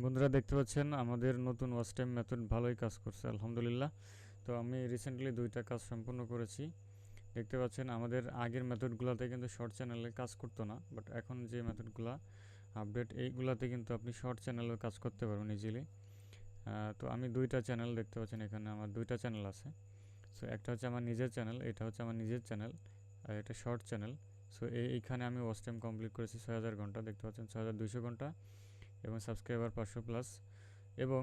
বন্ধুরা দেখতে পাচ্ছেন আমাদের নতুন ওয়াচ টাইম মেথড ভালোই কাজ করছে আলহামদুলিল্লাহ। তো আমি রিসেন্টলি 2টা কাজ সম্পূর্ণ করেছি। দেখতে পাচ্ছেন আমাদের আগের মেথডগুলোতে কিন্তু শর্ট চ্যানেলে কাজ করতো না, বাট এখন যে মেথডগুলো আপডেট এইগুলাতে কিন্তু আপনি শর্ট চ্যানেলেও কাজ করতে পারবেন ইজিলি। তো আমি 2টা চ্যানেল দেখতে পাচ্ছেন, এখানে আমার 2টা চ্যানেল আছে। সো একটা হচ্ছে আমার নিজের চ্যানেল, এটা হচ্ছে আমার নিজের চ্যানেল, আর এটা শর্ট চ্যানেল। সো এইখানে আমি ওয়াচ টাইম কমপ্লিট করেছি 6000 ঘন্টা, দেখতে পাচ্ছেন 6200 ঘন্টা, এবং সাবস্ক্রাইবার 500+। এবং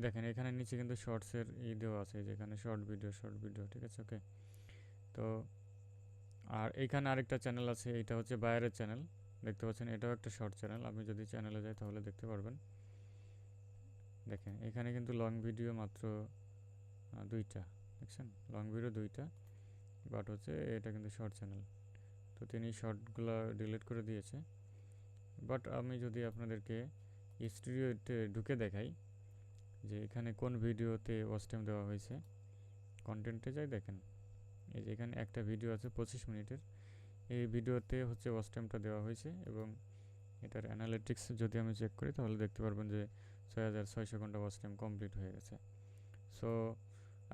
দেখেন এখানে নিচে কিন্তু শর্টসের দেওয়া আছে, যেখানে শর্ট ভিডিও, ঠিক আছে, ওকে। তো আর এইখানে আরেকটা চ্যানেল আছে, এটা হচ্ছে বাইরের চ্যানেল, দেখতে পাচ্ছেন এটাও একটা শর্ট চ্যানেল। আমি যদি চ্যানেলে যাই তাহলে দেখতে পারবেন। দেখেন এখানে কিন্তু লং ভিডিও মাত্র 2টা, দেখছেন লং ভিডিও 2টা, বাট হচ্ছে এটা কিন্তু শর্ট চ্যানেল। তো তিনি শর্টগুলো ডিলিট করে দিয়েছে। বাট আমি যদি আপনাদেরকে স্টুডিওতে ঢুকে দেখাই যে এখানে কোন ভিডিওতে ওয়াচ টাইম দেওয়া হয়েছে, কন্টেন্টে যাই, দেখেন এই যে এখানে একটা ভিডিও আছে 25 মিনিটের। এই ভিডিওতে হচ্ছে ওয়াচ টাইমটা দেওয়া হয়েছে, এবং এটার অ্যানালিটিক্স যদি আমি চেক করি তাহলে দেখতে পারবেন যে 6600 ঘন্টা ওয়াচ টাইম কমপ্লিট হয়ে গেছে। সো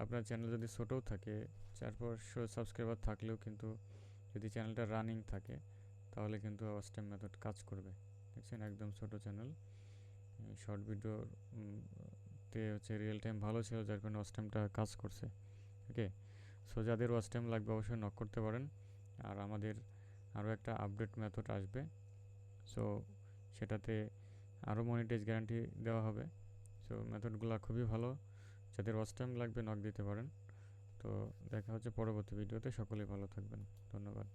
আপনার চ্যানেল যদি ছোটও থাকে, 400 সাবস্ক্রাইবার থাকলেও কিন্তু যদি চ্যানেলটা রানিং থাকে তাহলে কিন্তু ওয়াচ টাইম মেথড কাজ করবে। দেখছেন একদম ছোট চ্যানেল, শর্ট ভিডিও তে হচ্ছে রিয়েল টাইম ভালো ছিল, যার কারণে ওয়াচ টাইমটা কাজ করছে, ওকে। সো যাদের ওয়াচ টাইম লাগবে অবশ্যই নক করতে পারেন। আর আমাদের আরও একটা আপডেট মেথড আসবে, সো সেটাতে আরও মনিটাইজ গ্যারান্টি দেওয়া হবে। সো মেথডগুলো খুবই ভালো, যাদের ওয়াচ টাইম লাগবে নক দিতে পারেন। তো দেখা হচ্ছে পরবর্তী ভিডিওতে, সকলেই ভালো থাকবেন, ধন্যবাদ।